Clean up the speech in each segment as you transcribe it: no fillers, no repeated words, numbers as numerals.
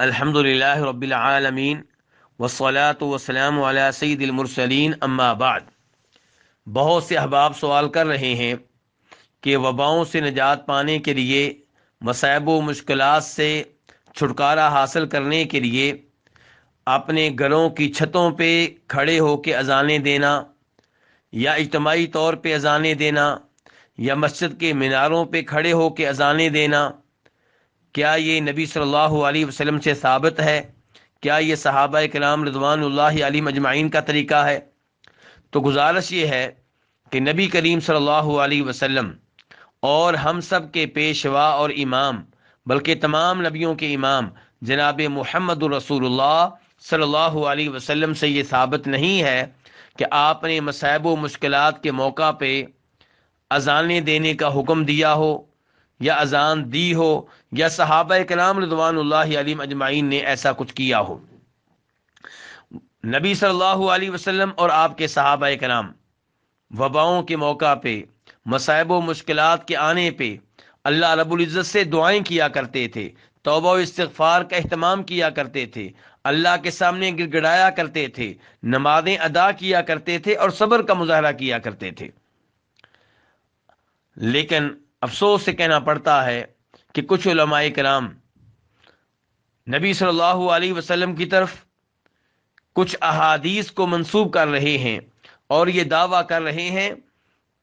الحمد للہ رب العالمین والصلاة والسلام علی سید المرسلین اما بعد۔ بہت سے احباب سوال کر رہے ہیں کہ وباؤں سے نجات پانے کے لیے، مصائب و مشکلات سے چھٹکارا حاصل کرنے کے لیے اپنے گھروں کی چھتوں پہ کھڑے ہو کے اذانیں دینا، یا اجتماعی طور پہ اذانیں دینا، یا مسجد کے میناروں پہ کھڑے ہو کے اذانیں دینا، کیا یہ نبی صلی اللہ علیہ وسلم سے ثابت ہے؟ کیا یہ صحابہ کرام رضوان اللہ علیہم اجمعین کا طریقہ ہے؟ تو گزارش یہ ہے کہ نبی کریم صلی اللہ علیہ وسلم اور ہم سب کے پیشوا اور امام، بلکہ تمام نبیوں کے امام جناب محمد رسول اللہ صلی اللہ علیہ وسلم سے یہ ثابت نہیں ہے کہ آپ نے مصائب و مشکلات کے موقع پہ اذانیں دینے کا حکم دیا ہو، یا اذان دی ہو، یا صحابہ کرام رضوان اللہ علیہم اجمعین نے ایسا کچھ کیا ہو۔ نبی صلی اللہ علیہ وسلم اور آپ کے صحابہ کرام وباؤں کے موقع پہ، مصائب و مشکلات کے آنے پہ اللہ رب العزت سے دعائیں کیا کرتے تھے، توبہ و استغفار کا اہتمام کیا کرتے تھے، اللہ کے سامنے گڑ گڑایا کرتے تھے، نمازیں ادا کیا کرتے تھے اور صبر کا مظاہرہ کیا کرتے تھے۔ لیکن افسوس سے کہنا پڑتا ہے کہ کچھ علماء کرام نبی صلی اللہ علیہ وسلم کی طرف کچھ احادیث کو منسوب کر رہے ہیں اور یہ دعویٰ کر رہے ہیں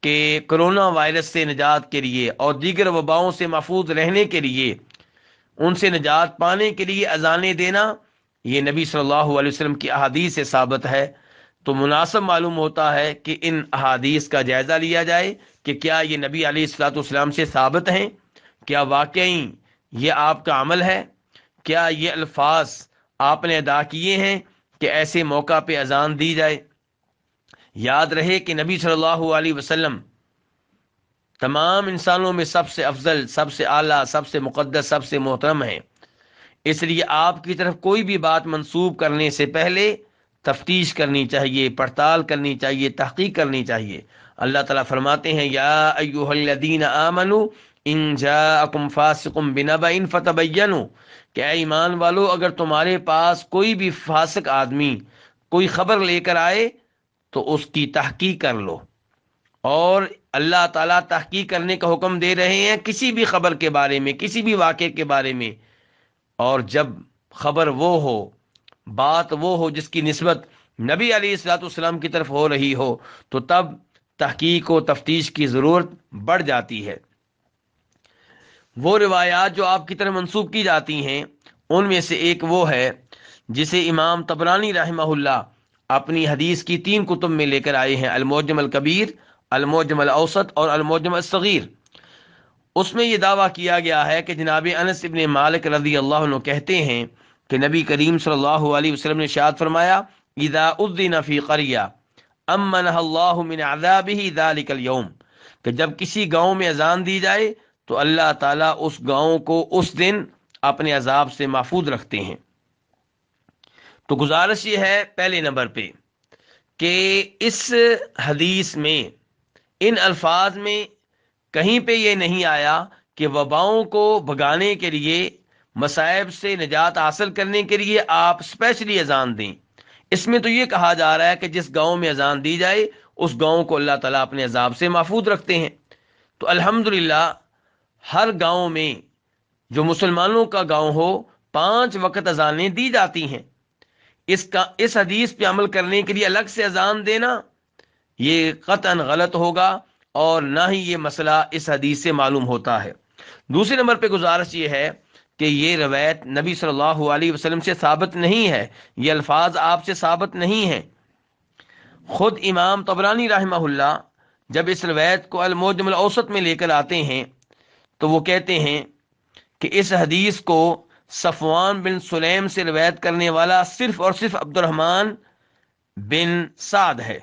کہ کرونا وائرس سے نجات کے لیے اور دیگر وباؤں سے محفوظ رہنے کے لیے، ان سے نجات پانے کے لیے اذانیں دینا یہ نبی صلی اللہ علیہ وسلم کی احادیث سے ثابت ہے۔ تو مناسب معلوم ہوتا ہے کہ ان احادیث کا جائزہ لیا جائے کہ کیا یہ نبی علیہ الصلوۃ والسلام سے ثابت ہیں، کیا واقعی یہ آپ کا عمل ہے، کیا یہ الفاظ آپ نے ادا کیے ہیں کہ ایسے موقع پہ اذان دی جائے۔ یاد رہے کہ نبی صلی اللہ علیہ وسلم تمام انسانوں میں سب سے افضل، سب سے اعلیٰ، سب سے مقدس، سب سے محترم ہیں، اس لیے آپ کی طرف کوئی بھی بات منسوب کرنے سے پہلے تفتیش کرنی چاہیے، پڑتال کرنی چاہیے، تحقیق کرنی چاہیے۔ اللہ تعالیٰ فرماتے ہیں یا ایھا الذین آمنوا ان جاءکم فاسق بنبأ فتبینوا، کہ اے ایمان والو اگر تمہارے پاس کوئی بھی فاسق آدمی کوئی خبر لے کر آئے تو اس کی تحقیق کر لو۔ اور اللہ تعالیٰ تحقیق کرنے کا حکم دے رہے ہیں کسی بھی خبر کے بارے میں، کسی بھی واقعے کے بارے میں، اور جب خبر وہ ہو، بات وہ ہو جس کی نسبت نبی علیہ الصلوۃ والسلام کی طرف ہو رہی ہو، تو تب تحقیق و تفتیش کی ضرورت بڑھ جاتی ہے۔ وہ روایات جو آپ کی طرف منسوب کی جاتی ہیں ان میں سے ایک وہ ہے جسے امام طبرانی رحمہ اللہ اپنی حدیث کی 3 کتب میں لے کر آئے ہیں، المعجم الکبیر، المعجم الاوسط اور المعجم الصغیر۔ اس میں یہ دعویٰ کیا گیا ہے کہ جناب انس ابن مالک رضی اللہ عنہ کہتے ہیں کہ نبی کریم صلی اللہ علیہ وسلم نے ارشاد فرمایا اذا اذن فی قریہ امنہ اللہ من عذابہ ذلک اليوم، کہ جب کسی گاؤں میں اذان دی جائے تو اللہ تعالیٰ اس گاؤں کو اس دن اپنے عذاب سے محفوظ رکھتے ہیں۔ تو گزارش یہ ہے پہلے نمبر پہ کہ اس حدیث میں، ان الفاظ میں کہیں پہ یہ نہیں آیا کہ وباؤں کو بھگانے کے لیے، مصائب سے نجات حاصل کرنے کے لیے آپ اسپیشلی اذان دیں۔ اس میں تو یہ کہا جا رہا ہے کہ جس گاؤں میں اذان دی جائے اس گاؤں کو اللہ تعالیٰ اپنے عذاب سے محفوظ رکھتے ہیں۔ تو الحمدللہ ہر گاؤں میں جو مسلمانوں کا گاؤں ہو 5 وقت اذانیں دی جاتی ہیں۔ اس حدیث پہ عمل کرنے کے لیے الگ سے اذان دینا یہ قطعاً غلط ہوگا، اور نہ ہی یہ مسئلہ اس حدیث سے معلوم ہوتا ہے۔ دوسرے نمبر پہ گزارش یہ ہے کہ یہ روایت نبی صلی اللہ علیہ وسلم سے ثابت نہیں ہے، یہ الفاظ آپ سے ثابت نہیں ہیں۔ خود امام طبرانی رحمہ اللہ جب اس روایت کو المعجم الاوسط میں لے کر آتے ہیں تو وہ کہتے ہیں کہ اس حدیث کو صفوان بن سلیم سے روایت کرنے والا صرف اور صرف عبد الرحمن بن سعد ہے،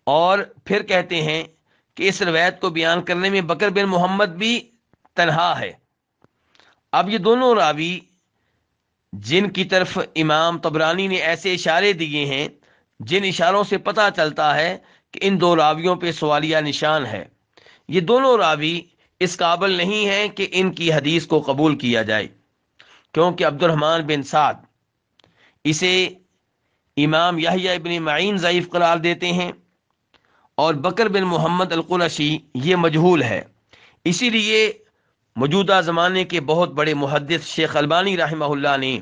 اور پھر کہتے ہیں کہ اس روایت کو بیان کرنے میں بکر بن محمد بھی تنہا ہے۔ اب یہ دونوں راوی جن کی طرف امام طبرانی نے ایسے اشارے دیے ہیں جن اشاروں سے پتہ چلتا ہے کہ ان 2 راویوں پہ سوالیہ نشان ہے، یہ دونوں راوی اس قابل نہیں ہیں کہ ان کی حدیث کو قبول کیا جائے۔ کیونکہ عبد الرحمن بن سعد اسے امام یحییٰ ابن معین ضعیف قرار دیتے ہیں، اور بکر بن محمد القرشی یہ مجہول ہے۔ اسی لیے موجودہ زمانے کے بہت بڑے محدث شیخ البانی رحمہ اللہ نے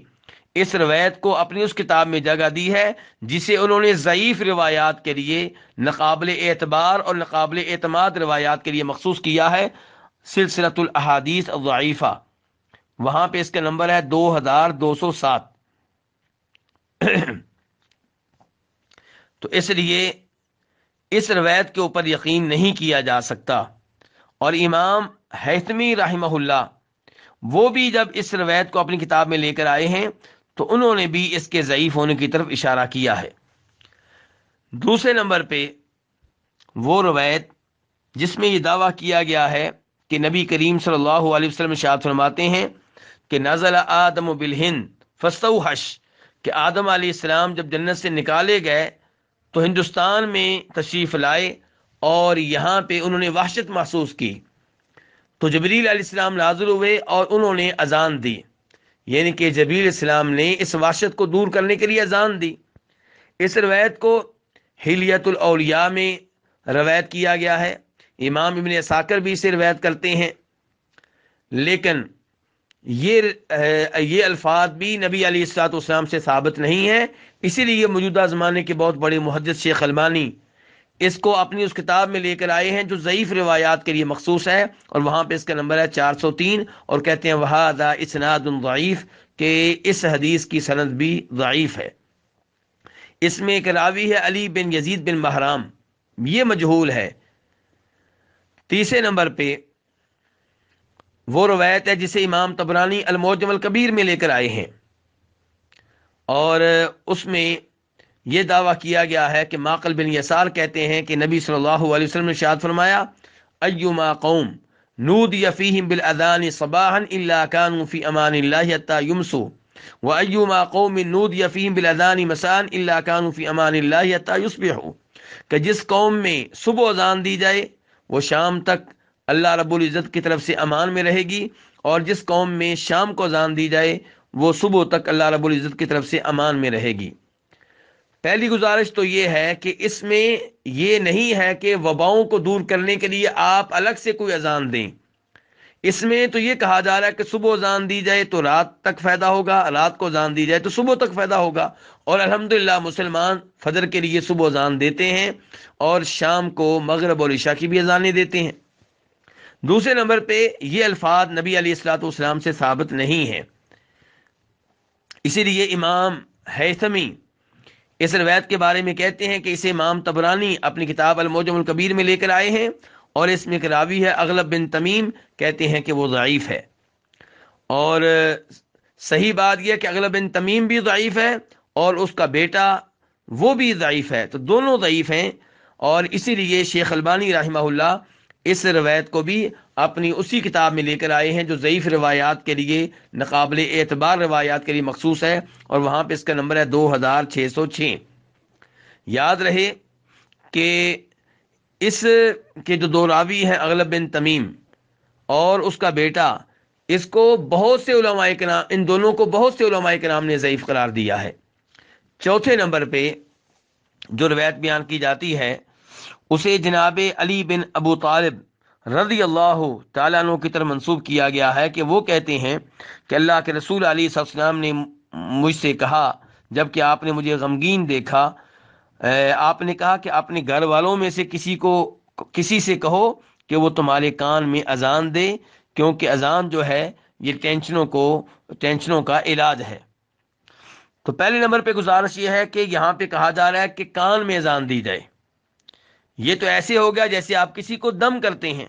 اس روایت کو اپنی اس کتاب میں جگہ دی ہے جسے انہوں نے ضعیف روایات کے لیے، ناقابل اعتبار اور ناقابل اعتماد روایات کے لیے مخصوص کیا ہے، سلسلۃ الاحادیث الضعیفہ۔ وہاں پہ اس کا نمبر ہے 2207۔ تو اس لیے اس روایت کے اوپر یقین نہیں کیا جا سکتا۔ اور امام حیثمی رحمہ اللہ وہ بھی جب اس روایت کو اپنی کتاب میں لے کر آئے ہیں تو انہوں نے بھی اس کے ضعیف ہونے کی طرف اشارہ کیا ہے۔ دوسرے نمبر پہ وہ روایت جس میں یہ دعویٰ کیا گیا ہے کہ نبی کریم صلی اللہ علیہ وسلم ارشاد فرماتے ہیں کہ نزل آدم بالہند فاستوحش، کہ آدم علیہ السلام جب جنت سے نکالے گئے تو ہندوستان میں تشریف لائے اور یہاں پہ انہوں نے وحشت محسوس کی، تو جبریل علیہ السلام نازل ہوئے اور انہوں نے اذان دی، یعنی کہ جبریل علیہ السلام نے اس وحشت کو دور کرنے کے لیے اذان دی۔ اس روایت کو حلیت الاولیاء میں روایت کیا گیا ہے، امام ابن عساکر بھی اسے روایت کرتے ہیں، لیکن یہ الفاظ بھی نبی علیہ الصلوۃ والسلام سے ثابت نہیں ہے۔ اسی لیے موجودہ زمانے کے بہت بڑے محدث شیخ البانی اس کو اپنی اس کتاب میں لے کر آئے ہیں جو ضعیف روایات کے لیے مخصوص ہے، اور وہاں پہ اس کا نمبر ہے 403، اور کہتے ہیں وہذا اسناد ضعیف، کہ اس حدیث کی سند بھی ضعیف ہے۔ اس میں ایک راوی ہے علی بن یزید بن بہرام، یہ مجہول ہے۔ تیسرے نمبر پہ وہ روایت ہے جسے امام طبرانی المعجم الکبیر میں لے کر آئے ہیں، اور اس میں یہ دعویٰ کیا گیا ہے کہ معقل بن یسار کہتے ہیں کہ نبی صلی اللہ علیہ وسلم نے ارشاد فرمایا ایما قوم نودی فیہم بالاذان صباحا الا كانوا فی امان اللہ حتی یمسوا وایما قوم نودی فیہم بالاذان مساء الا كانوا فی امان اللہ حتی یصبحوا، کہ جس قوم میں صبح اذان دی جائے وہ شام تک اللہ رب العزت کی طرف سے امان میں رہے گی، اور جس قوم میں شام کو اذان دی جائے وہ صبح تک اللہ رب العزت کی طرف سے امان میں رہے گی۔ پہلی گزارش تو یہ ہے کہ اس میں یہ نہیں ہے کہ وباؤں کو دور کرنے کے لیے آپ الگ سے کوئی اذان دیں، اس میں تو یہ کہا جا رہا ہے کہ صبح اذان دی جائے تو رات تک فائدہ ہوگا، رات کو اذان دی جائے تو صبح تک فائدہ ہوگا، اور الحمدللہ مسلمان فجر کے لیے صبح اذان دیتے ہیں اور شام کو مغرب اور عشاء کی بھی اذانیں دیتے ہیں۔ دوسرے نمبر پہ یہ الفاظ نبی علیہ الصلوۃ والسلام سے ثابت نہیں ہے، اسی لیے امام حیثمی اس روایت کے بارے میں کہتے ہیں کہ اسے امام طبرانی اپنی کتاب المعجم الکبیر میں لے کر آئے ہیں، اور اس میں ایک راوی ہے اغلب بن تمیم، کہتے ہیں کہ وہ ضعیف ہے، اور صحیح بات یہ ہے کہ اغلب بن تمیم بھی ضعیف ہے اور اس کا بیٹا وہ بھی ضعیف ہے، تو دونوں ضعیف ہیں، اور اسی لیے شیخ البانی رحمہ اللہ اس روایت کو بھی اپنی اسی کتاب میں لے کر آئے ہیں جو ضعیف روایات کے لیے، ناقابل اعتبار روایات کے لیے مخصوص ہے، اور وہاں پہ اس کا نمبر ہے 2606۔ یاد رہے کہ اس کے جو دو راوی ہیں اغلب بن تمیم اور اس کا بیٹا، اس کو بہت سے علماء کرام، ان دونوں کو بہت سے علماء کرام نے ضعیف قرار دیا ہے۔ چوتھے نمبر پہ جو روایت بیان کی جاتی ہے اسے جناب علی بن ابو طالب رضی اللہ تعالیٰ عنہ کی طرف منسوب کیا گیا ہے کہ وہ کہتے ہیں کہ اللہ کے رسول علیہ السلام نے مجھ سے کہا جب کہ آپ نے مجھے غمگین دیکھا، آپ نے کہا کہ اپنے گھر والوں میں سے کسی سے کہو کہ وہ تمہارے کان میں اذان دے، کیونکہ اذان جو ہے یہ ٹینشنوں کا علاج ہے۔ تو پہلے نمبر پہ گزارش یہ ہے کہ یہاں پہ کہا جا رہا ہے کہ کان میں اذان دی جائے، یہ تو ایسے ہو گیا جیسے آپ کسی کو دم کرتے ہیں،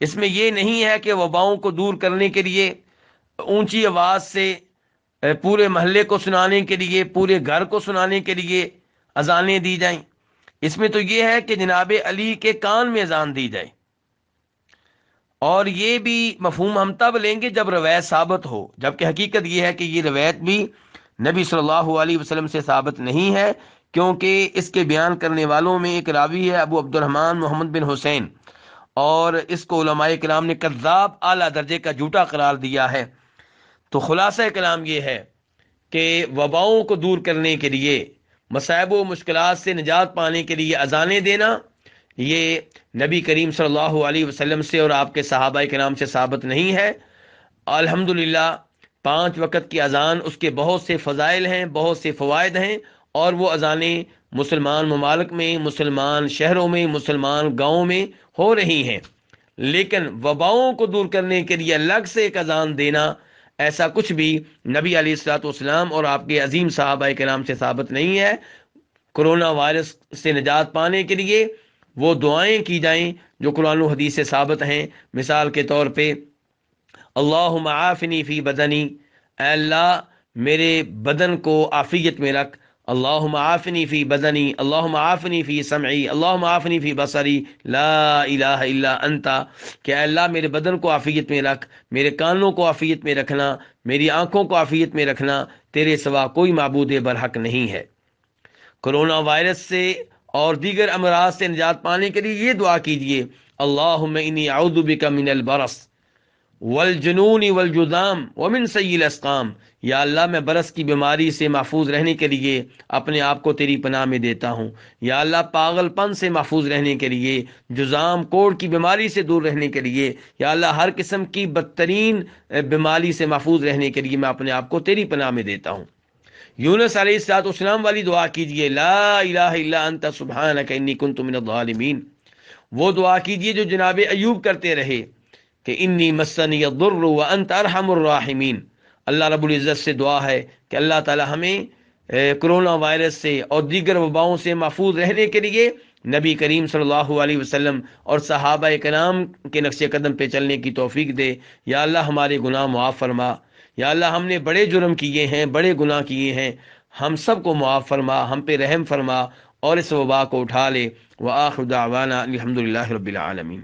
اس میں یہ نہیں ہے کہ وباؤں کو دور کرنے کے لیے اونچی آواز سے پورے محلے کو سنانے کے لیے، پورے گھر کو سنانے کے لیے اذانیں دی جائیں، اس میں تو یہ ہے کہ جناب علی کے کان میں اذان دی جائے، اور یہ بھی مفہوم ہم تب لیں گے جب روایت ثابت ہو، جبکہ حقیقت یہ ہے کہ یہ روایت بھی نبی صلی اللہ علیہ وسلم سے ثابت نہیں ہے، کیونکہ اس کے بیان کرنے والوں میں ایک راوی ہے ابو عبد الرحمن محمد بن حسین، اور اس کو علماء کرام نے کذاب اعلیٰ درجے کا جھوٹا قرار دیا ہے۔ تو خلاصہ کلام یہ ہے کہ وباؤں کو دور کرنے کے لیے، مصائب و مشکلات سے نجات پانے کے لیے اذانیں دینا، یہ نبی کریم صلی اللہ علیہ وسلم سے اور آپ کے صحابہ کرام سے ثابت نہیں ہے۔ الحمدللہ 5 وقت کی اذان، اس کے بہت سے فضائل ہیں، بہت سے فوائد ہیں، اور وہ اذانیں مسلمان ممالک میں، مسلمان شہروں میں، مسلمان گاؤں میں ہو رہی ہیں، لیکن وباؤں کو دور کرنے کے لیے الگ سے ایک اذان دینا، ایسا کچھ بھی نبی علیہ الصلوۃ والسلام اور آپ کے عظیم صحابہ کرام سے ثابت نہیں ہے۔ کرونا وائرس سے نجات پانے کے لیے وہ دعائیں کی جائیں جو قرآن و حدیث سے ثابت ہیں۔ مثال کے طور پہ اللہم عافنی فی بدنی، اے اللہ میرے بدن کو عافیت میں رکھ، اللہم عافنی فی بدنی، اللہم عافنی فی سمعی، اللہم عافنی فی بصری، لا الہ الا انت، کہ اے اللہ میرے بدن کو عافیت میں رکھ، میرے کانوں کو عافیت میں رکھنا، میری آنکھوں کو عافیت میں رکھنا، تیرے سوا کوئی معبود برحق نہیں ہے۔ کرونا وائرس سے اور دیگر امراض سے نجات پانے کے لیے یہ دعا کیجئے، اللہم انی اعوذ بک من البرص والجنون والجذام ومن سیء الاسقام، یا اللہ میں برس کی بیماری سے محفوظ رہنے کے لیے اپنے آپ کو تیری پناہ میں دیتا ہوں، یا اللہ پاگل پن سے محفوظ رہنے کے لیے، جذام کوڑ کی بیماری سے دور رہنے کے لیے، یا اللہ ہر قسم کی بدترین بیماری سے محفوظ رہنے کے لیے میں اپنے آپ کو تیری پناہ میں دیتا ہوں۔ یونس علیہ السلام والی دعا کیجئے، لا الہ الا انت سبحانک انی کنت من الظالمین، وہ دعا کیجئے جو جناب ایوب کرتے رہے کہ انی مسنی الضر وانت ارحم الراحمین۔ اللہ رب العزت سے دعا ہے کہ اللہ تعالی ہمیں کرونا وائرس سے اور دیگر وباؤں سے محفوظ رہنے کے لیے نبی کریم صلی اللہ علیہ وسلم اور صحابہ کرام کے نقش قدم پہ چلنے کی توفیق دے۔ یا اللہ ہمارے گناہ معاف فرما، یا اللہ ہم نے بڑے جرم کیے ہیں، بڑے گناہ کیے ہیں، ہم سب کو معاف فرما، ہم پہ رحم فرما اور اس وبا کو اٹھا لے۔ وآخر دعوانا الحمدللہ رب العالمین۔